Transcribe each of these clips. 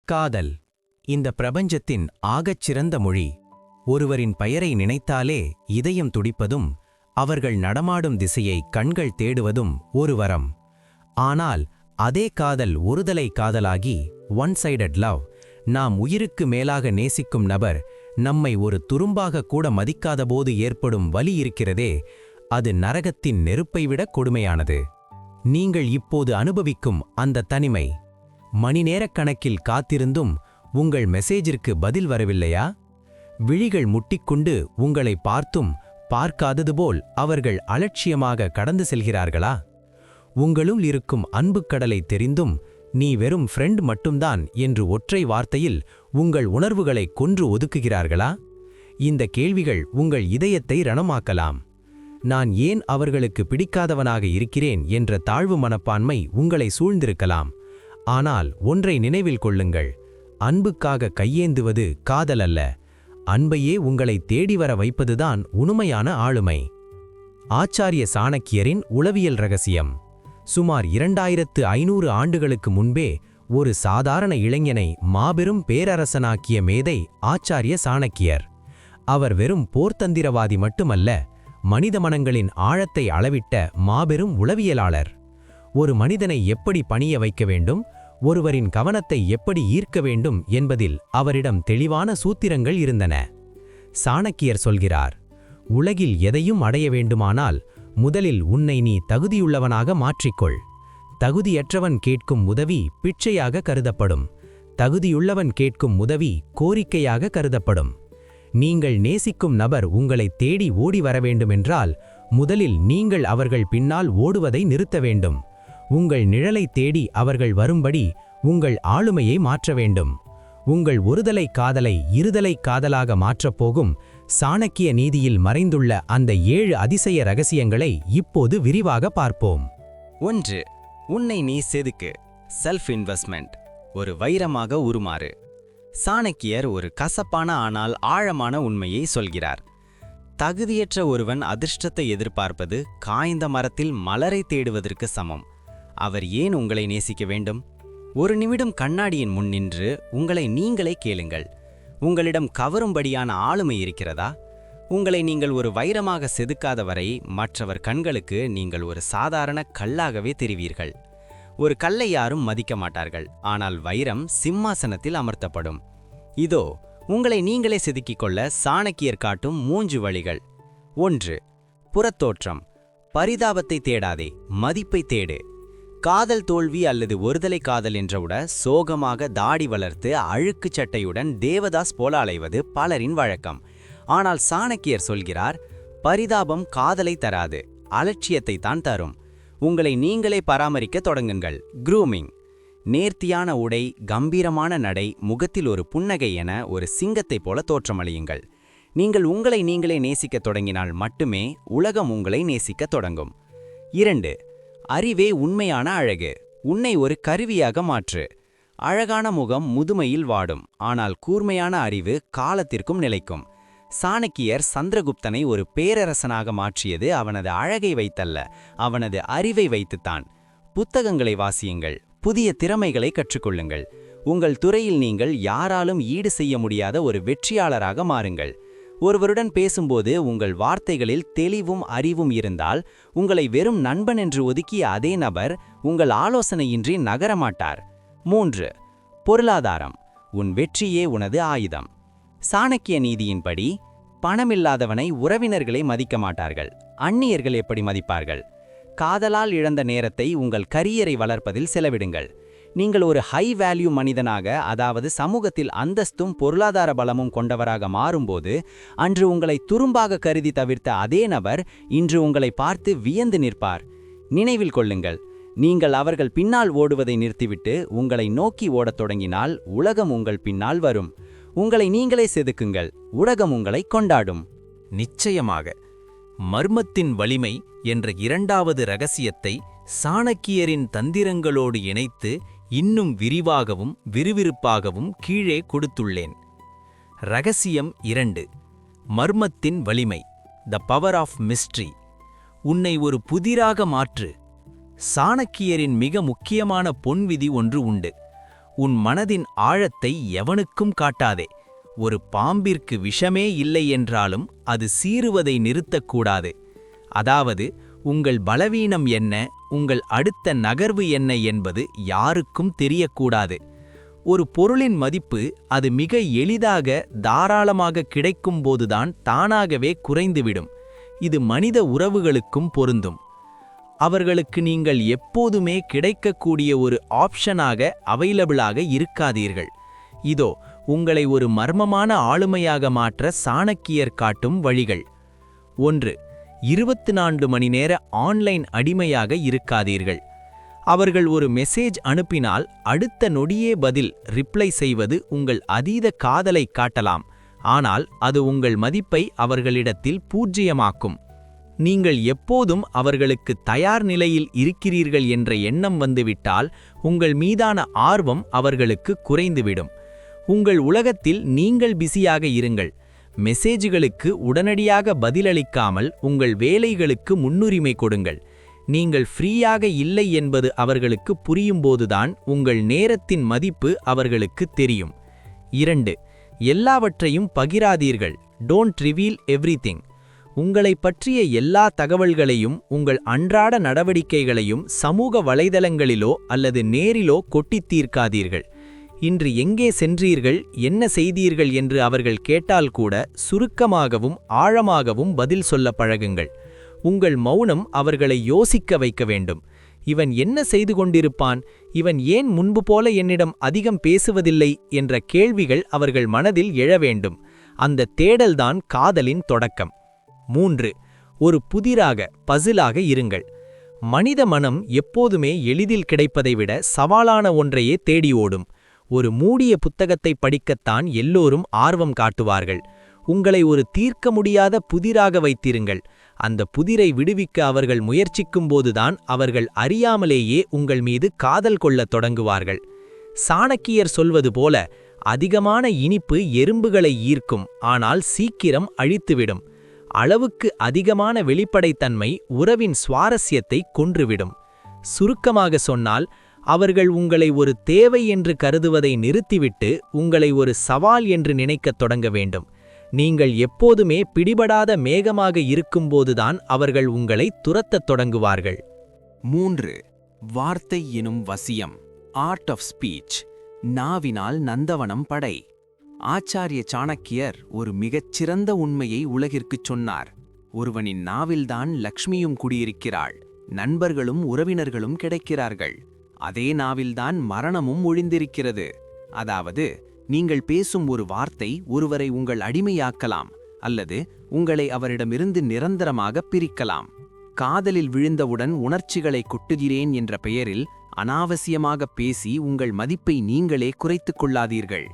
காதல் இந்த பிரபஞ்சத்தின் ஆகச்சிறந்த மொழி. ஒருவரின் பெயரை நினைத்தாலே இதயம் துடிப்பதும் அவர்கள் நடமாடும் திசையை கண்கள் தேடுவதும் ஒரு வரம். ஆனால் அதே காதல் ஒருதலை காதலாகி ஒன் சைடட் லவ், நாம் உயிருக்கு மேலாக நேசிக்கும் நபர் நம்மை ஒரு துரும்பாக கூட மதிக்காதபோது ஏற்படும் வலி இருக்கிறதே, அது நரகத்தின் நெருப்பை விட கொடுமையானது. நீங்கள் இப்போது அனுபவிக்கும் அந்த தனிமை, மணிநேரக் கணக்கில் காத்திருந்தும் உங்கள் மெசேஜிற்கு பதில் வரவில்லையா? விழிகள் முட்டிக்கொண்டு உங்களை பார்த்தும் பார்க்காதது போல் அவர்கள் அலட்சியமாக கடந்து செல்கிறார்களா? உங்களுள் இருக்கும் அன்புக் கடலை தெரிந்தும் நீ வெறும் ஃப்ரெண்ட் மட்டும்தான் என்று ஒற்றை வார்த்தையில் உங்கள் உணர்வுகளை கொன்று ஒதுக்குகிறார்களா? இந்த கேள்விகள் உங்கள் இதயத்தை ரணமாக்கலாம். நான் ஏன் அவர்களுக்கு பிடிக்காதவனாக இருக்கிறேன் என்ற தாழ்வு மனப்பான்மை உங்களை சூழ்ந்திருக்கலாம். ஆனால் ஒன்றை நினைவில் கொள்ளுங்கள், அன்புக்காக கையேந்துவது காதல் அல்ல, அன்பையே உங்களை தேடி வர வைப்பதுதான் உண்மையான ஆளுமை. ஆச்சாரிய சாணக்கியரின் உளவியல் ரகசியம். சுமார் 2500 ஆண்டுகளுக்கு முன்பே ஒரு சாதாரண இளைஞனை மாபெரும் பேரரசனாக்கிய மேதை ஆச்சாரிய சாணக்கியர். அவர் வெறும் போர்த்தந்திரவாதி மட்டுமல்ல, மனித மனங்களின் ஆழத்தை அளவிட்ட மாபெரும் உளவியலாளர். ஒரு மனிதனை எப்படி பணிய வைக்க வேண்டும், ஒருவரின் கவனத்தை எப்படி ஈர்க்க வேண்டும் என்பதில் அவரிடம் தெளிவான சூத்திரங்கள் இருந்தன. சாணக்கியர் சொல்கிறார், உலகில் எதையும் அடைய வேண்டுமானால் முதலில் உன்னை நீ தகுதியுள்ளவனாக மாற்றிக்கொள். தகுதியற்றவன் கேட்கும் உதவி பிச்சையாக கருதப்படும், தகுதியுள்ளவன் கேட்கும் உதவி கோரிக்கையாக கருதப்படும். நீங்கள் நேசிக்கும் நபர் உங்களை தேடி ஓடி வர வேண்டுமென்றால் முதலில் நீங்கள் அவர்கள் பின்னால் ஓடுவதை நிறுத்த வேண்டும். உங்கள் நிழலை தேடி அவர்கள் வரும்படி உங்கள் ஆளுமையை மாற்ற வேண்டும். உங்கள் ஒருதலை காதலை இருதலை காதலாக மாற்றப்போகும் சாணக்கிய நீதியில் மறைந்துள்ள அந்த 7 அதிசய ரகசியங்களை இப்போது விரிவாக பார்ப்போம். 1. உன்னை நீ செதுக்கு. Self investment. ஒரு வைரமாக உருமாறு. சாணக்கியர் ஒரு கசப்பான ஆனால் ஆழமான உண்மையை சொல்கிறார். தகுதியற்ற ஒருவன் அதிர்ஷ்டத்தை எதிர்பார்ப்பது காய்ந்த மரத்தில் மலரை தேடுவதற்கு சமம். அவர் ஏன் உங்களை நேசிக்க வேண்டும்? ஒரு நிமிடம் கண்ணாடியின் முன் நின்று உங்களை நீங்களே கேளுங்கள். உங்களிடம் கவரும்படியான ஆளுமை இருக்கிறதா? உங்களை நீங்கள் ஒரு வைரமாக செதுக்காத வரை மற்றவர் கண்களுக்கு நீங்கள் ஒரு சாதாரண கல்லாகவே தெரிவீர்கள். ஒரு கல்லை யாரும் மதிக்க மாட்டார்கள், ஆனால் வைரம் சிம்மாசனத்தில் அமர்த்தப்படும். இதோ உங்களை நீங்களே செதுக்கிக் கொள்ள சாணக்கியர் காட்டும் 3 வழிகள். 1. புறத்தோற்றம். பரிதாபத்தை தேடாதே, மதிப்பை தேடு. காதல் தோல்வி அல்லது ஒருதலை காதல் என்றவுட சோகமாக தாடி வளர்த்து அழுக்கு சட்டையுடன் தேவதாஸ் போல அலைவது பலரின் வழக்கம். ஆனால் சாணக்கியர் சொல்கிறார், பரிதாபம் காதலை தராது, அலட்சியத்தை தான் தரும். உங்களை நீங்களே பராமரிக்க தொடங்குங்கள். க்ரூமிங். நேர்த்தியான உடை, கம்பீரமான நடை, முகத்தில் ஒரு புன்னகை என ஒரு சிங்கத்தைப் போல தோற்றமளியுங்கள். நீங்கள் உங்களை நீங்களே நேசிக்கத் தொடங்கினால் மட்டுமே உலகம் உங்களை நேசிக்கத் தொடங்கும். 2. அறிவே உண்மையான அழகு. உன்னை ஒரு கருவியாக மாற்று. அழகான முகம் முதுமையில் வாடும், ஆனால் கூர்மையான அறிவு காலத்திற்கும் நிலைக்கும். சாணக்கியர் சந்திரகுப்தனை ஒரு பேரரசனாக மாற்றியது அவனது அழகை வைத்தல்ல, அவனது அறிவை வைத்துத்தான். புத்தகங்களை வாசியுங்கள், புதிய திறமைகளை கற்றுக்கொள்ளுங்கள். உங்கள் துறையில் நீங்கள் யாராலும் ஈடு செய்ய முடியாத ஒரு வெற்றியாளராக மாறுங்கள். ஒருவருடன் பேசும்போது உங்கள் வார்த்தைகளில் தெளிவும் அறிவும் இருந்தால் உங்களை வெறும் நண்பன் என்று ஒதுக்கிய அதே நபர் உங்கள் ஆலோசனையின்றி நகரமாட்டார். 3. பொருளாதாரம். உன் வெற்றியே உனது ஆயுதம். சாணக்கிய நீதியின்படி பணமில்லாதவனை உறவினர்களை மதிக்க மாட்டார்கள், அந்நியர்கள் எப்படி மதிப்பார்கள்? காதலால் இழந்த நேரத்தை உங்கள் கரியரை வளர்ப்பதில் செலவிடுங்கள். நீங்கள் ஒரு ஹை வேல்யூ மனிதனாக, அதாவது சமூகத்தில் அந்தஸ்தும் பொருளாதார பலமும் கொண்டவராக மாறும்போது அன்று உங்களை துரும்பாக கருதி தவிர்த்த அதே நபர் இன்று உங்களை பார்த்து வியந்து நிற்பார். நினைவில் கொள்ளுங்கள், நீங்கள் அவர்கள் பின்னால் ஓடுவதை நிறுத்திவிட்டு உங்களை நோக்கி ஓடத் தொடங்கினால் உலகம் உங்கள் பின்னால் வரும். உங்களை நீங்களே செதுக்குங்கள், உலகம் உங்களை கொண்டாடும். நிச்சயமாக. மர்மத்தின் வலிமை என்ற 2வது ரகசியத்தை சாணக்கியரின் தந்திரங்களோடு இணைத்து இன்னும் விரிவாகவும் விறுவிறுப்பாகவும் கீழே கொடுத்துள்ளேன். ரகசியம் 2. மர்மத்தின் வலிமை. The power of mystery. உன்னை ஒரு புதிராக மாற்று. சாணக்கியரின் மிக முக்கியமான பொன்விதி ஒன்று உண்டு. உன் மனதின் ஆழத்தை எவனுக்கும் காட்டாதே. ஒரு பாம்பிற்கு விஷமே இல்லை என்றாலும் அது சீறுவதை நிறுத்தக்கூடாது. அதாவது உங்கள் பலவீனம் என்ன, உங்கள் அடுத்த நகர்வு என்ன என்பது யாருக்கும் தெரியக்கூடாது. ஒரு பொருளின் மதிப்பு அது மிக எளிதாக தாராளமாக கிடைக்கும்போதுதான் தானாகவே குறைந்துவிடும். இது மனித உறவுகளுக்கும் பொருந்தும். அவர்களுக்கு நீங்கள் எப்போதுமே கிடைக்கக்கூடிய ஒரு ஆப்ஷனாக அவைலபிளாக இருக்காதீர்கள். இதோ உங்களை ஒரு மர்மமான ஆளுமையாக மாற்ற சாணக்கியர் காட்டும் வழிகள். 1. 24 மணி நேர ஆன்லைன் அடிமையாக இருக்காதீர்கள். அவர்கள் ஒரு மெசேஜ் அனுப்பினால் அடுத்த நொடியே பதில் ரிப்ளை செய்வது உங்கள் அதீத காதலை காட்டலாம். ஆனால் அது உங்கள் மதிப்பை அவர்களிடத்தில் பூஜ்ஜியமாக்கும். நீங்கள் எப்போதும் அவர்களுக்கு தயார் நிலையில் இருக்கிறீர்கள் என்ற எண்ணம் வந்துவிட்டால் உங்கள் மீதான ஆர்வம் அவர்களுக்கு குறைந்துவிடும். உங்கள் உலகத்தில் நீங்கள் பிஸியாக இருங்கள். மெசேஜுகளுக்கு உடனடியாக பதிலளிக்காமல் உங்கள் வேலைகளுக்கு முன்னுரிமை கொடுங்கள். நீங்கள் ஃப்ரீயாக இல்லை என்பது அவர்களுக்கு புரியும்போதுதான் உங்கள் நேரத்தின் மதிப்பு அவர்களுக்கு தெரியும். 2. எல்லாவற்றையும் பகிராதீர்கள். Don't reveal everything. உங்களை பற்றிய எல்லா தகவல்களையும் உங்கள் அன்றாட நடவடிக்கைகளையும் சமூக வலைதளங்களிலோ அல்லது நேரிலோ கொட்டித் தீர்க்காதீர்கள். இன்று எங்கே சென்றீர்கள், என்ன செய்தீர்கள் என்று அவர்கள் கேட்டால் கூட சுருக்கமாகவும் ஆழமாகவும் பதில் சொல்ல பழகுங்கள். உங்கள் மௌனம் அவர்களை யோசிக்க வைக்க வேண்டும். இவன் என்ன செய்து கொண்டிருப்பான், இவன் ஏன் முன்பு போல என்னிடம் அதிகம் பேசுவதில்லை என்ற கேள்விகள் அவர்கள் மனதில் எழ வேண்டும். அந்த தேடல்தான் காதலின் தொடக்கம். 3. ஒரு புதிராக பசிலாக இருங்கள். மனித மனம் எப்போதுமே எளிதில் கிடைப்பதை விட சவாலான ஒன்றையே தேடி ஓடும். ஒரு மூடிய புத்தகத்தை படிக்கத்தான் எல்லோரும் ஆர்வம் காட்டுவார்கள். உங்களை ஒரு தீர்க்க முடியாத புதிராக வைத்திருங்கள். அந்த புதிரை விடுவிக்க அவர்கள் முயற்சிக்கும்போதுதான் அவர்கள் அறியாமலேயே உங்கள் மீது காதல் கொள்ளத் தொடங்குவார்கள். சாணக்கியர் சொல்வது போல, அதிகமான இனிப்பு எறும்புகளை ஈர்க்கும், ஆனால் சீக்கிரம் அழித்துவிடும். அளவுக்கு அதிகமான வெளிப்படைத்தன்மை உறவின் சுவாரஸ்யத்தை கொன்றுவிடும். சுருக்கமாக சொன்னால், அவர்கள் உங்களை ஒரு தேவை என்று கருதுவதை நிறுத்திவிட்டு உங்களை ஒரு சவால் என்று நினைக்கத் தொடங்க வேண்டும். நீங்கள் எப்போதுமே பிடிபடாத மேகமாக இருக்கும்போதுதான் அவர்கள் உங்களை துரத்தத் தொடங்குவார்கள். 3. வார்த்தை எனும் வசியம். Art of speech. நாவினால் நந்தவனம் படை. ஆச்சாரிய சாணக்கியர் ஒரு மிகச்சிறந்த உண்மையை உலகிற்குச் சொன்னார். ஒருவனின் நாவில்தான் லக்ஷ்மியும் குடியிருக்கிறாள், நண்பர்களும் உறவினர்களும் கிடைக்கிறார்கள். அதே நாவில்தான் மரணமும் ஒழிந்திருக்கிறது. அதாவது, நீங்கள் பேசும் ஒரு வார்த்தை ஒருவரை உங்கள் அடிமையாக்கலாம் அல்லது உங்களை அவரிடமிருந்து நிரந்தரமாக பிரிக்கலாம். காதலில் விழுந்தவுடன் உணர்ச்சிகளை கொட்டுகிறேன் என்ற பெயரில் அனாவசியமாக பேசி உங்கள் மதிப்பை நீங்களே குறைத்துக் கொள்ளாதீர்கள்.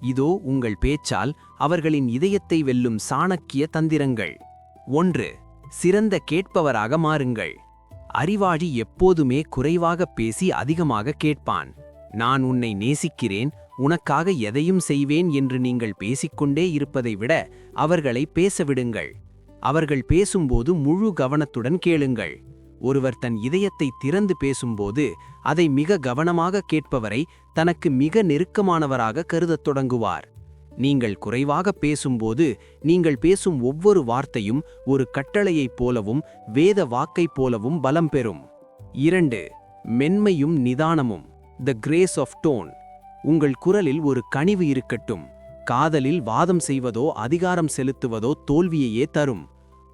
இதோ உங்கள் பேச்சால் அவர்களின் இதயத்தை வெல்லும் சாணக்கிய தந்திரங்கள். 1. சிறந்த கேட்பவராக மாறுங்கள். அறிவாளி எப்போதுமே குறைவாக பேசி அதிகமாக கேட்பான். நான் உன்னை நேசிக்கிறேன், உனக்காக எதையும் செய்வேன் என்று நீங்கள் பேசிக்கொண்டே இருப்பதை விட அவர்களை பேசவிடுங்கள். அவர்கள் பேசும்போது முழு கவனத்துடன் கேளுங்கள். ஒருவர் தன் இதயத்தை திறந்து பேசும்போது அதை மிக கவனமாக கேட்பவரை தனக்கு மிக நெருக்கமானவராக கருதத் தொடங்குவார். நீங்கள் குறைவாக பேசும்போது நீங்கள் பேசும் ஒவ்வொரு வார்த்தையும் ஒரு கட்டளையைப் போலவும் வேத வாக்கைப் போலவும் பலம் பெறும். 2. மென்மையும் நிதானமும். The grace of tone. உங்கள் குரலில் ஒரு கனிவு இருக்கட்டும். காதலில் வாதம் செய்வதோ அதிகாரம் செலுத்துவதோ தோல்வியையே தரும்.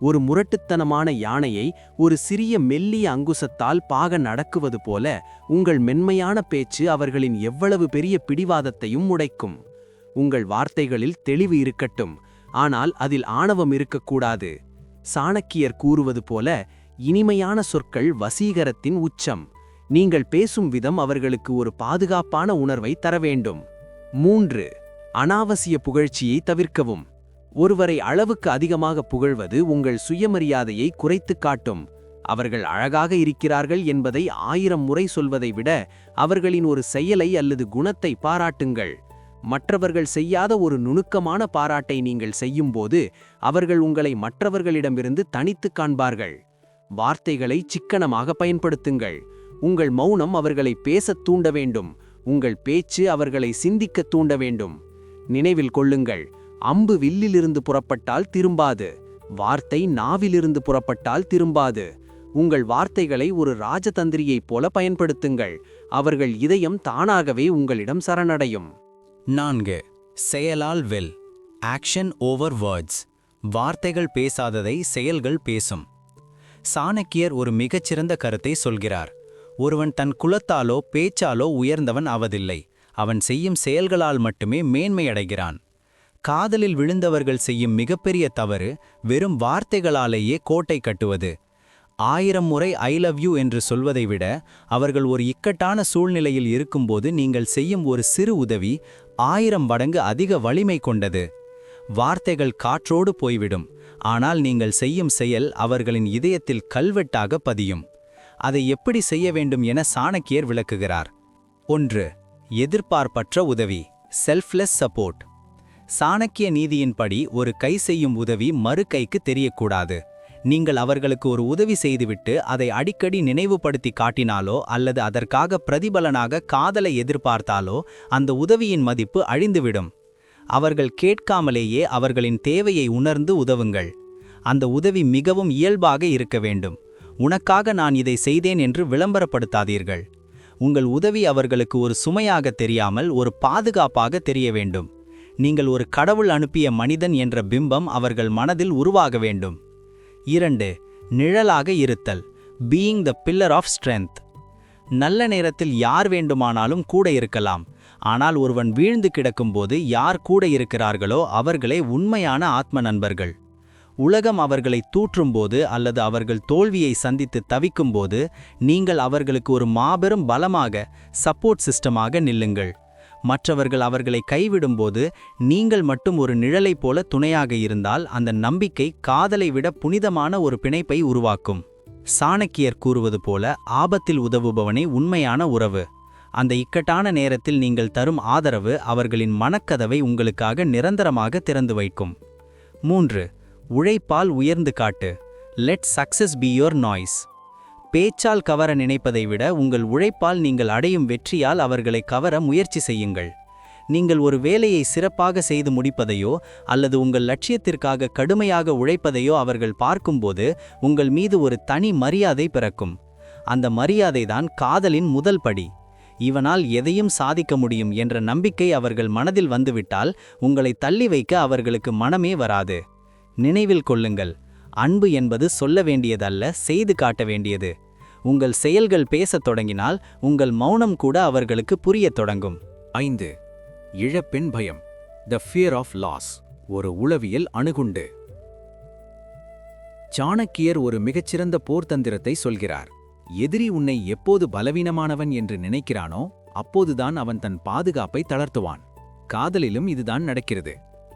ஒரு முரட்டுத்தனமான யானையை ஒரு சிறிய மெல்லிய அங்குசத்தால் பாக நடக்குவது போல உங்கள் மென்மையான பேச்சு அவர்களின் எவ்வளவு பெரிய பிடிவாதத்தையும் உடைக்கும். உங்கள் வார்த்தைகளில் தெளிவு இருக்கட்டும், ஆனால் அதில் ஆணவம் இருக்கக்கூடாது. சாணக்கியர் கூறுவது போல, இனிமையான சொற்கள் வசீகரத்தின் உச்சம். நீங்கள் பேசும் விதம் அவர்களுக்கு ஒரு பாதுகாப்பான உணர்வை தர வேண்டும். 3. அனாவசிய புகழ்ச்சியை தவிர்க்கவும். ஒருவரை அளவுக்கு அதிகமாக புகழ்வது உங்கள் சுயமரியாதையை குறைத்து காட்டும். அவர்கள் அழகாக இருக்கிறார்கள் என்பதை 1000 முறை சொல்வதை விட அவர்களின் ஒரு செயலை அல்லது குணத்தை பாராட்டுங்கள். மற்றவர்கள் செய்யாத ஒரு நுணுக்கமான பாராட்டை நீங்கள் செய்யும்போது அவர்கள் உங்களை மற்றவர்களிடமிருந்து தனித்து காண்பார்கள். வார்த்தைகளை சிக்கனமாக பயன்படுத்துங்கள். உங்கள் மௌனம் அவர்களை பேசத் தூண்ட வேண்டும். உங்கள் பேச்சு அவர்களை சிந்திக்கத் தூண்ட வேண்டும். நினைவில் கொள்ளுங்கள், அம்பு வில்லிலிருந்து புறப்பட்டால் திரும்பாது, வார்த்தை நாவிலிருந்து புறப்பட்டால் திரும்பாது. உங்கள் வார்த்தைகளை ஒரு ராஜதந்திரியைப் போல பயன்படுத்துங்கள். அவர்கள் இதயம் தானாகவே உங்களிடம் சரணடையும். 4. செயலால் வெல். Action over words. வார்த்தைகள் பேசாததை செயல்கள் பேசும். சாணக்கியர் ஒரு மிகச்சிறந்த கருத்தை சொல்கிறார். ஒருவன் தன் குலத்தாலோ பேச்சாலோ உயர்ந்தவன் ஆவதில்லை, அவன் செய்யும் செயல்களால் மட்டுமே மேன்மையடைகிறான். காதலில் விழுந்தவர்கள் செய்யும் மிகப்பெரிய தவறு வெறும் வார்த்தைகளாலேயே கோட்டை கட்டுவது. 1000 முறை ஐ லவ் யூ என்று சொல்வதை விட அவர்கள் ஒரு இக்கட்டான சூழ்நிலையில் இருக்கும்போது நீங்கள் செய்யும் ஒரு சிறு உதவி 1000 மடங்கு அதிக வலிமை கொண்டது. வார்த்தைகள் காற்றோடு போய்விடும், ஆனால் நீங்கள் செய்யும் செயல் அவர்களின் இதயத்தில் கல்வெட்டாக பதியும். அதை எப்படி செய்ய வேண்டும் என சாணக்கியர் விளக்குகிறார். 1. எதிர்பார்ப்பற்ற உதவி. Selfless support. சாணக்கிய நீதியின்படி ஒரு கை செய்யும் உதவி மறு கைக்கு தெரியக்கூடாது. நீங்கள் அவர்களுக்கு ஒரு உதவி செய்துவிட்டு அதை அடிக்கடி நினைவுபடுத்தி காட்டினாலோ அல்லது அதற்காக பிரதிபலனாக காதலை எதிர்பார்த்தாலோ அந்த உதவியின் மதிப்பு அழிந்துவிடும். அவர்கள் கேட்காமலேயே அவர்களின் தேவையை உணர்ந்து உதவுங்கள். அந்த உதவி மிகவும் இயல்பாக இருக்க வேண்டும். உனக்காக நான் இதை செய்தேன் என்று விளம்பரப்படுத்தாதீர்கள். உங்கள் உதவி அவர்களுக்கு ஒரு சுமையாக தெரியாமல் ஒரு பாதுகாப்பாக தெரிய வேண்டும். நீங்கள் ஒரு கடவுள் அனுப்பிய மனிதன் என்ற பிம்பம் அவர்கள் மனதில் உருவாக வேண்டும். 2. நிழலாக இருத்தல். Being the pillar of strength. நல்ல நேரத்தில் யார் வேண்டுமானாலும் கூட இருக்கலாம், ஆனால் ஒருவன் வீழ்ந்து கிடக்கும்போது யார் கூட இருக்கிறார்களோ அவர்களே உண்மையான ஆத்ம நண்பர்கள். உலகம் அவர்களை தூற்றும்போது அல்லது அவர்கள் தோல்வியை சந்தித்து தவிக்கும்போது நீங்கள் அவர்களுக்கு ஒரு மாபெரும் பலமாக, சப்போர்ட் சிஸ்டமாக நில்லுங்கள். மற்றவர்கள் அவர்களை கைவிடும்போது நீங்கள் மட்டும் ஒரு நிழலைப் போல துணையாக இருந்தால் அந்த நம்பிக்கை காதலை விட புனிதமான ஒரு பிணைப்பை உருவாக்கும். சாணக்கியர் கூறுவது போல ஆபத்தில் உதவுபவனே உண்மையான உறவு. அந்த இக்கட்டான நேரத்தில் நீங்கள் தரும் ஆதரவு அவர்களின் மனக்கதவை உங்களுக்காக நிரந்தரமாக திறந்து வைக்கும். 3. உழைப்பால் உயர்ந்து காட்டு. Let success be your noise. பேச்சால் கவர நினைப்பதை விட உங்கள் உழைப்பால் நீங்கள் அடையும் வெற்றியால் அவர்களை கவர முயற்சி செய்யுங்கள். நீங்கள் ஒரு வேலையை சிறப்பாக செய்து முடிப்பதையோ அல்லது உங்கள் லட்சியத்திற்காக கடுமையாக உழைப்பதையோ அவர்கள் பார்க்கும்போது உங்கள் மீது ஒரு தனி மரியாதை பிறக்கும். அந்த மரியாதைதான் காதலின் முதல் படி. இவனால் எதையும் சாதிக்க முடியும் என்ற நம்பிக்கை அவர்கள் மனதில் வந்துவிட்டால் உங்களை தள்ளி வைக்க அவர்களுக்கு மனமே வராது. நினைவில் கொள்ளுங்கள், அன்பு என்பது சொல்ல வேண்டியதல்ல, செய்து காட்ட வேண்டியது. உங்கள் செயல்கள் பேசத் தொடங்கினால் உங்கள் மௌனம் கூட அவர்களுக்கு புரியத் தொடங்கும். 5. இழப்பின் பயம். The fear of loss. ஒரு உளவியல் அணுகுண்டு. சாணக்கியர் ஒரு மிகச்சிறந்த போர்த்தந்திரத்தை சொல்கிறார். எதிரி உன்னை எப்போது பலவீனமானவன் என்று நினைக்கிறானோ அப்போதுதான் அவன் தன் பாதுகாப்பை தளர்த்துவான். காதலிலும் இதுதான் நடக்கிறது.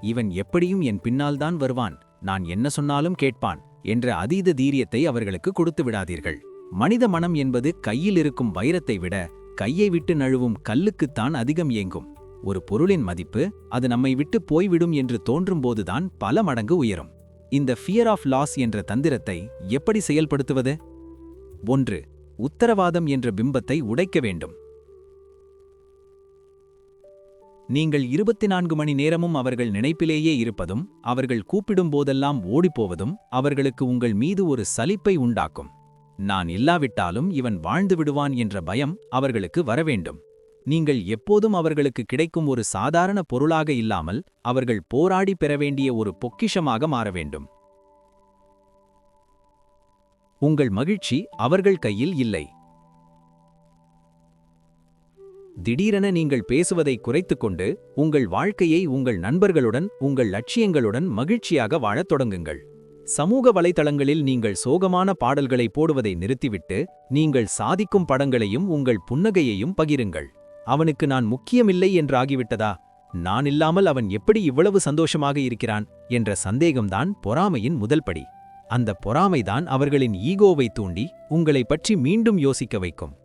இவன் எப்படியும் என் பின்னால்தான் வருவான், நான் என்ன சொன்னாலும் கேட்பான் என்ற அதீத தீரியத்தை அவர்களுக்கு கொடுத்து விடாதீர்கள். மனித மனம் என்பது கையில் இருக்கும் வைரத்தை விட கையை விட்டு நழுவும் கல்லுக்குத்தான் அதிகம் ஏங்கும். ஒரு பொருளின் மதிப்பு அது நம்மை விட்டு போய்விடும் என்று தோன்றும்போதுதான் பல மடங்கு உயரும். இந்த ஃபியர் ஆஃப் லாஸ் என்ற தந்திரத்தை எப்படி செயல்படுத்துவது? 1. உத்தரவாதம் என்ற பிம்பத்தை உடைக்க வேண்டும். நீங்கள் 24 மணி நேரமும் அவர்கள் நினைப்பிலேயே இருப்பதும் அவர்கள் கூப்பிடும் போதெல்லாம் ஓடிப்போவதும் அவர்களுக்கு உங்கள் மீது ஒரு சலிப்பை உண்டாக்கும். நான் இல்லாவிட்டாலும் இவன் வாழ்ந்து விடுவான் என்ற பயம் அவர்களுக்கு வரவேண்டும். நீங்கள் எப்போதும் அவர்களுக்கு கிடைக்கும் ஒரு சாதாரண பொருளாக இல்லாமல் அவர்கள் போராடி பெற வேண்டிய ஒரு பொக்கிஷமாக மாற வேண்டும். உங்கள் மகிழ்ச்சி அவர்கள் கையில் இல்லை. திடீரென நீங்கள் பேசுவதை குறைத்துக்கொண்டு உங்கள் வாழ்க்கையை உங்கள் நண்பர்களுடன் உங்கள் லட்சியங்களுடன் மகிழ்ச்சியாக வாழத் தொடங்குங்கள். சமூக வலைத்தளங்களில் நீங்கள் சோகமான பாடல்களை போடுவதை நிறுத்திவிட்டு நீங்கள் சாதிக்கும் படங்களையும் உங்கள் புன்னகையையும் பகிருங்கள். அவனுக்கு நான் முக்கியமில்லை என்றாகிவிட்டதா? நான் இல்லாமல் அவன் எப்படி இவ்வளவு சந்தோஷமாக இருக்கிறான் என்ற சந்தேகம்தான் பொறாமையின் முதல் படி. அந்த பொறாமைதான் அவர்களின் ஈகோவை தூண்டி உங்களை பற்றி மீண்டும் யோசிக்க வைக்கும்.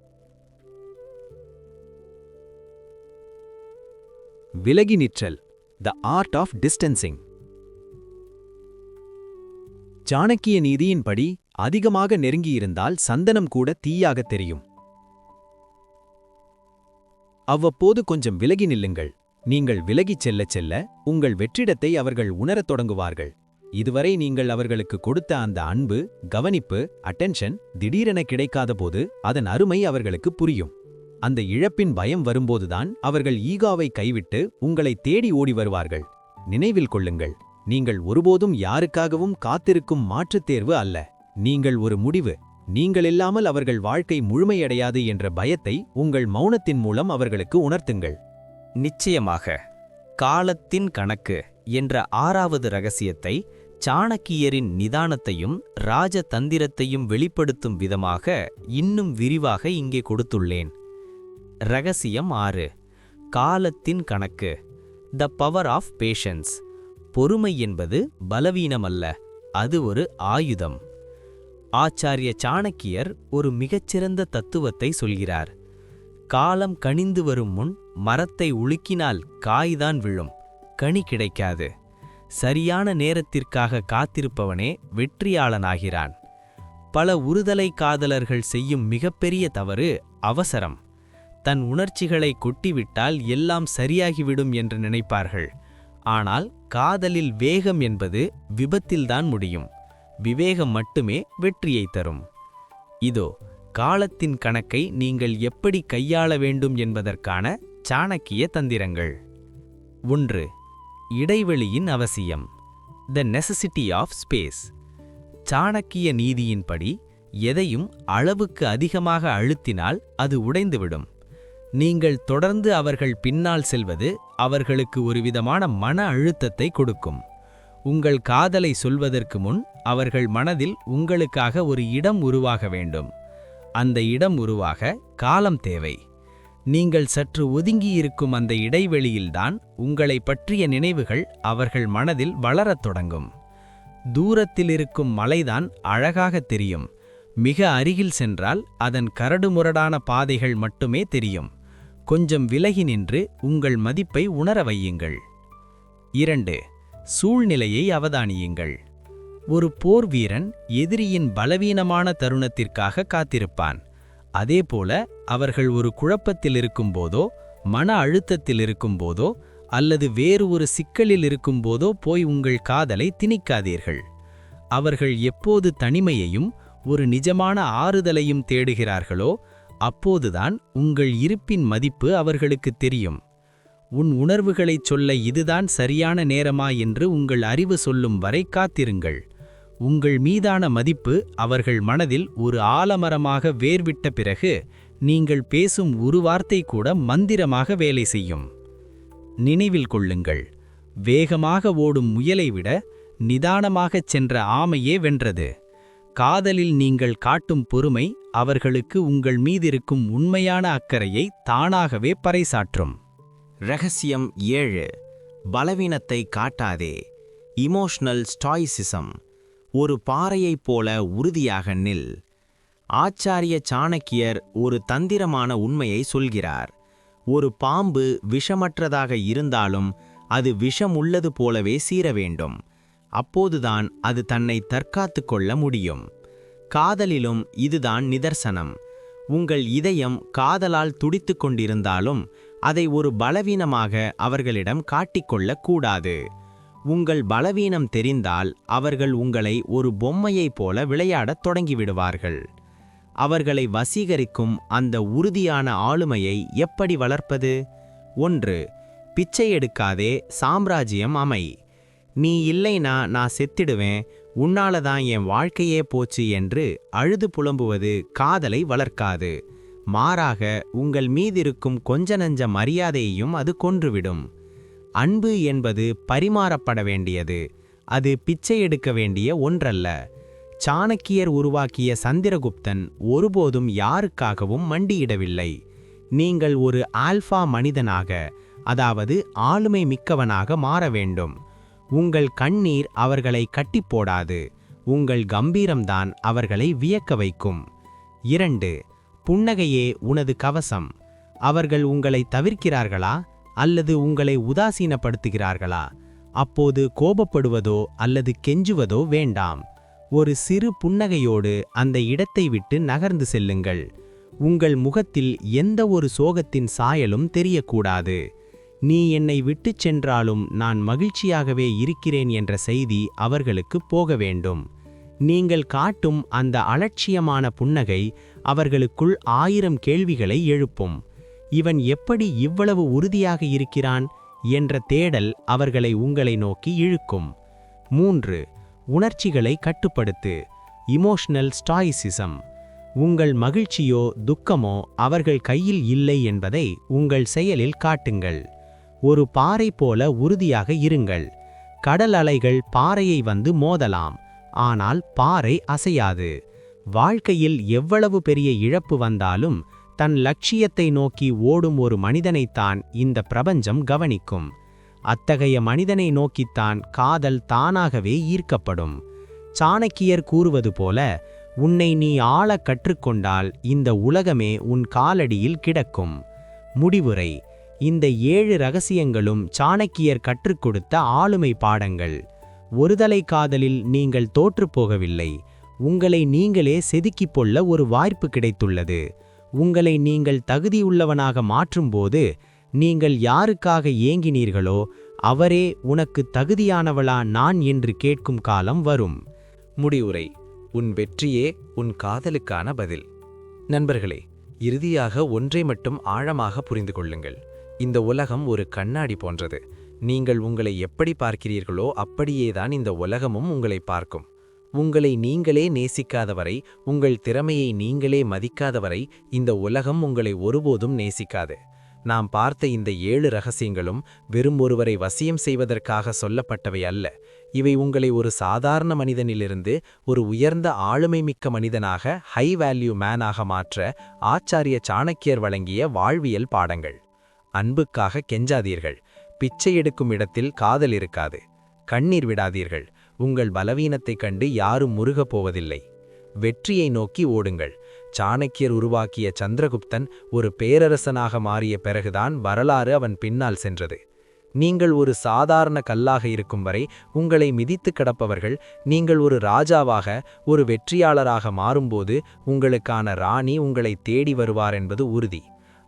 விலகி நிற்றல். The art of distancing. Chanakya நீதியின்படி அதிகமாக நெருங்கியிருந்தால் சந்தனம் கூட தீயாக தெரியும். அவ்வப்போது கொஞ்சம் விலகி நில்லுங்கள். நீங்கள் விலகிச் செல்லச் செல்ல உங்கள் வெற்றிடத்தை அவர்கள் உணரத் தொடங்குவார்கள். இதுவரை நீங்கள் அவர்களுக்கு கொடுத்த அந்த அன்பு, கவனிப்பு, அட்டென்ஷன் திடீரென கிடைக்காதபோது அதன் அருமை அவர்களுக்கு புரியும். அந்த இழப்பின் பயம் வரும்போதுதான் அவர்கள் ஈகாவை கைவிட்டு உங்களை தேடி ஓடி வருவார்கள். நினைவில் கொள்ளுங்கள், நீங்கள் ஒருபோதும் யாருக்காகவும் காத்திருக்கும் மாற்றுத் தேர்வு அல்ல. நீங்கள் ஒரு முடிவு. நீங்கள் இல்லாமல் அவர்கள் வாழ்க்கை முழுமையடையாது என்ற பயத்தை உங்கள் மௌனத்தின் மூலம் அவர்களுக்கு உணர்த்துங்கள். நிச்சயமாக காலத்தின் கணக்கு என்ற 6வது ரகசியத்தை சாணக்கியரின் நிதானத்தையும் ராஜதந்திரத்தையும் வெளிப்படுத்தும் விதமாக இன்னும் விரிவாக இங்கே கொடுத்துள்ளேன். ரகசியம் 6. காலத்தின் கணக்கு. The power of patience. பொறுமை என்பது பலவீனமல்ல, அது ஒரு ஆயுதம். ஆச்சாரிய சாணக்கியர் ஒரு மிகச்சிறந்த தத்துவத்தை சொல்கிறார். காலம் கனிந்து வரும் முன் மரத்தை உலுக்கினால் காய்தான் விழும், கனி கிடைக்காது. சரியான நேரத்திற்காக காத்திருப்பவனே வெற்றியாளனாகிறான். பல உறுதலை காதலர்கள் செய்யும் மிகப்பெரிய தவறு அவசரம். தன் உணர்ச்சிகளை கொட்டிவிட்டால் எல்லாம் சரியாகிவிடும் என்று நினைப்பார்கள். ஆனால் காதலில் வேகம் என்பது விபத்தில்தான் முடியும். விவேகம் மட்டுமே வெற்றியை தரும். இதோ காலத்தின் கணக்கை நீங்கள் எப்படி கையாள வேண்டும் என்பதற்கான சாணக்கிய தந்திரங்கள். 1. இடைவெளியின் அவசியம். The necessity of space. Chanakya நீதியின்படி எதையும் அளவுக்கு அதிகமாக அழுத்தினால் அது உடைந்துவிடும். நீங்கள் தொடர்ந்து அவர்கள் பின்னால் செல்வது அவர்களுக்கு ஒருவிதமான மன அழுத்தத்தை கொடுக்கும். உங்கள் காதலை சொல்வதற்கு முன் அவர்கள் மனதில் உங்களுக்காக ஒரு இடம் உருவாக வேண்டும். அந்த இடம் உருவாக காலம் தேவை. நீங்கள் சற்று ஒதுங்கியிருக்கும் அந்த இடைவெளியில்தான் உங்களை பற்றிய நினைவுகள் அவர்கள் மனதில் வளரத் தொடங்கும். தூரத்தில் இருக்கும் மலைதான் அழகாக தெரியும். மிக அருகில் சென்றால் அதன் கரடுமுரடான பாதைகள் மட்டுமே தெரியும். கொஞ்சம் விலகி நின்று உங்கள் மதிப்பை உணர வையுங்கள். 2. சூழ்நிலையை அவதானியுங்கள். ஒரு போர் வீரன் எதிரியின் பலவீனமான தருணத்திற்காக காத்திருப்பான். அதேபோல அவர்கள் ஒரு குழப்பத்தில் இருக்கும்போதோ, மன அழுத்தத்தில் இருக்கும்போதோ, அல்லது வேறு ஒரு சிக்கலில் இருக்கும்போதோ போய் உங்கள் காதலை திணிக்காதீர்கள். அவர்கள் எப்போது தனிமையையும் ஒரு நிஜமான ஆறுதலையும் தேடுகிறார்களோ அப்போதுதான் உங்கள் இருப்பின் மதிப்பு அவர்களுக்கு தெரியும். உன் உணர்வுகளைச் சொல்ல இதுதான் சரியான நேரமா என்று உங்கள் அறிவு சொல்லும் வரை காத்திருங்கள். உங்கள் மீதான மதிப்பு அவர்கள் மனதில் ஒரு ஆலமரமாக வேர்விட்ட பிறகு நீங்கள் பேசும் ஒரு வார்த்தை கூட மந்திரமாக வேலை செய்யும். நினைவில் கொள்ளுங்கள், வேகமாக ஓடும் முயலை விட நிதானமாகச் சென்ற ஆமையே வென்றது. காதலில் நீங்கள் காட்டும் பொறுமை அவர்களுக்கு உங்கள் மீதிருக்கும் உண்மையான அக்கறையை தானாகவே பறைசாற்றும். ரகசியம் 7. பலவீனத்தை காட்டாதே. Emotional stoicism. ஒரு பாறையைப் போல உறுதியாக நில். ஆச்சாரிய சாணக்கியர் ஒரு தந்திரமான உண்மையை சொல்கிறார். ஒரு பாம்பு விஷமற்றதாக இருந்தாலும் அது விஷம் உள்ளது போலவே சீர வேண்டும். அப்போதுதான் அது தன்னை தற்காத்துக் கொள்ள முடியும். காதலிலும் இதுதான் நிதர்சனம். உங்கள் இதயம் காதலால் துடித்துக் கொண்டிருந்தாலும் அதை ஒரு பலவீனமாக அவர்களிடம் காட்டிக்கொள்ளக் கூடாது. உங்கள் பலவீனம் தெரிந்தால் அவர்கள் உங்களை ஒரு பொம்மையைப் போல விளையாடத் தொடங்கிவிடுவார்கள். அவர்களை வசீகரிக்கும் அந்த உறுதியான ஆளுமையை எப்படி வளர்ப்பது? 1. பிச்சை எடுக்காதே, சாம்ராஜ்யம் அமை. நீ இல்லைனா நான் செத்திடுவேன், உன்னாலதான் என் வாழ்க்கையே போச்சு என்று அழுது புலம்புவது காதலை வளர்க்காது. மாறாக உங்கள் மீதிருக்கும் கொஞ்ச நஞ்ச மரியாதையையும் அது கொன்றுவிடும். அன்பு என்பது பரிமாறப்பட வேண்டியது, அது பிச்சை எடுக்க வேண்டிய ஒன்றல்ல. சாணக்கியர் உருவாக்கிய சந்திரகுப்தன் ஒருபோதும் யாருக்காகவும் மண்டியிடவில்லை. நீங்கள் ஒரு ஆல்பா மனிதனாக, அதாவது ஆளுமை மிக்கவனாக மாற வேண்டும். உங்கள் கண்ணீர் அவர்களை கட்டிப்போடாது, உங்கள் கம்பீரம்தான் அவர்களை வியக்க வைக்கும். 2. புன்னகையே உனது கவசம். அவர்கள் உங்களை தவிர்க்கிறார்களா அல்லது உங்களை உதாசீனப்படுத்துகிறார்களா? அப்போது கோபப்படுவதோ அல்லது கெஞ்சுவதோ வேண்டாம். ஒரு சிறு புன்னகையோடு அந்த இடத்தை விட்டு நகர்ந்து செல்லுங்கள். உங்கள் முகத்தில் எந்த ஒரு சோகத்தின் சாயலும் தெரியக்கூடாது. நீ என்னை விட்டுச் சென்றாலும் நான் மகிழ்ச்சியாகவே இருக்கிறேன் என்ற செய்தி அவர்களுக்கு போக வேண்டும். நீங்கள் காட்டும் அந்த அலட்சியமான புன்னகை அவர்களுக்குள் 1000 கேள்விகளை எழுப்பும். இவன் எப்படி இவ்வளவு உறுதியாக இருக்கிறான் என்ற தேடல் அவர்களை உங்களை நோக்கி இழுக்கும். 3. உணர்ச்சிகளை கட்டுப்படுத்து. இமோஷனல் ஸ்டாயிசிசம். உங்கள் மகிழ்ச்சியோ துக்கமோ அவர்கள் கையில் இல்லை என்பதை உங்கள் செயலில் காட்டுங்கள். ஒரு பாறை போல உறுதியாக இருங்கள். கடல் அலைகள் பாறையை வந்து மோதலாம், ஆனால் பாறை அசையாது. வாழ்க்கையில் எவ்வளவு பெரிய இழப்பு வந்தாலும் தன் லட்சியத்தை நோக்கி ஓடும் ஒரு மனிதனைத்தான் இந்த பிரபஞ்சம் கவனிக்கும். அத்தகைய மனிதனை நோக்கித்தான் காதல் தானாகவே ஈர்க்கப்படும். சாணக்கியர் கூறுவது போல, உன்னை நீ ஆளக் கற்றுக்கொண்டால் இந்த உலகமே உன் காலடியில் கிடக்கும். முடிவுரை: இந்த 7 ரகசியங்களும் சாணக்கியர் கற்றுக் கொடுத்த ஆளுமை பாடங்கள். ஒருதலை காதலில் நீங்கள் தோற்றுப்போகவில்லை. உங்களை நீங்களே செதுக்கிக் கொள்ள ஒரு வாய்ப்பு கிடைத்துள்ளது. உங்களை நீங்கள் தகுதியுள்ளவனாக மாற்றும்போது, நீங்கள் யாருக்காக ஏங்கினீர்களோ அவரே உனக்கு தகுதியானவளா நான் என்று கேட்கும் காலம் வரும். முடிவுரை: உன் வெற்றியே உன் காதலுக்கான பதில். நண்பர்களே, இறுதியாக ஒன்றை மட்டும் ஆழமாக புரிந்து கொள்ளுங்கள். இந்த உலகம் ஒரு கண்ணாடி போன்றது. நீங்கள் உங்களை எப்படி பார்க்கிறீர்களோ அப்படியேதான் இந்த உலகமும் உங்களை பார்க்கும். உங்களை நீங்களே நேசிக்காதவரை, உங்கள் திறமையை நீங்களே மதிக்காதவரை இந்த உலகம் உங்களை ஒருபோதும் நேசிக்காது. நாம் பார்த்த இந்த 7 ரகசியங்களும் வெறும் ஒருவரை வசியம் செய்வதற்காக சொல்லப்பட்டவை அல்ல. இவை உங்களை ஒரு சாதாரண மனிதனிலிருந்து ஒரு உயர்ந்த ஆளுமைமிக்க மனிதனாக, ஹை வேல்யூ மேனாக மாற்ற ஆச்சாரிய சாணக்கியர் வழங்கிய வாழ்வியல் பாடங்கள். அன்புக்காக கெஞ்சாதீர்கள். பிச்சை எடுக்கும் இடத்தில் காதல் இருக்காது. கண்ணீர் விடாதீர்கள். உங்கள் பலவீனத்தைக் கண்டு யாரும் முருகப் போவதில்லை. வெற்றியை நோக்கி ஓடுங்கள். சாணக்கியர் உருவாக்கிய சந்திரகுப்தன் ஒரு பேரரசனாக மாறிய பிறகுதான் வரலாறு அவன் பின்னால் சென்றது. நீங்கள் ஒரு சாதாரண கல்லாக இருக்கும் வரை உங்களை மிதித்து கிடப்பவர்கள், நீங்கள் ஒரு ராஜாவாக, ஒரு வெற்றியாளராக மாறும்போது உங்களுக்கான ராணி உங்களை தேடி வருவார் என்பது உறுதி.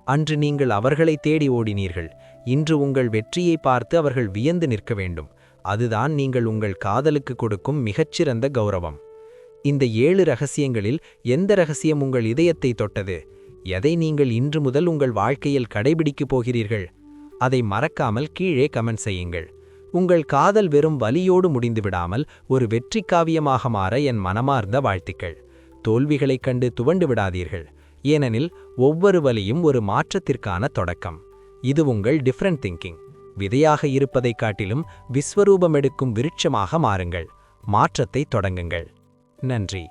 அன்று நீங்கள் அவர்களை தேடி ஓடினீர்கள். இன்று உங்கள் வெற்றியை பார்த்து அவர்கள் வியந்து நிற்க வேண்டும். அதுதான் நீங்கள் உங்கள் காதலுக்கு கொடுக்கும் மிகச்சிறந்த கௌரவம். இந்த 7 ரகசியங்களில் எந்த ரகசியம் உங்கள் இதயத்தை தொட்டது? எதை நீங்கள் இன்று முதல் உங்கள் வாழ்க்கையில் கடைபிடிக்கப் போகிறீர்கள்? அதை மறக்காமல் கீழே கமெண்ட் செய்யுங்கள். உங்கள் காதல் வெறும் வலியோடு முடிந்துவிடாமல் ஒரு வெற்றி காவியமாக மாற என் மனமார்ந்த வாழ்த்துக்கள். தோல்விகளைக் கண்டு துவண்டு விடாதீர்கள். ஏனெனில் ஒவ்வொரு வலியும் ஒரு மாற்றத்திற்கான தொடக்கம். இது உங்கள் டிஃபரண்ட் திங்கிங். விதையாக இருப்பதைக் காட்டிலும் விஸ்வரூபம் எடுக்கும் விருட்சமாக மாறுங்கள். மாற்றத்தை தொடங்குங்கள். நன்றி.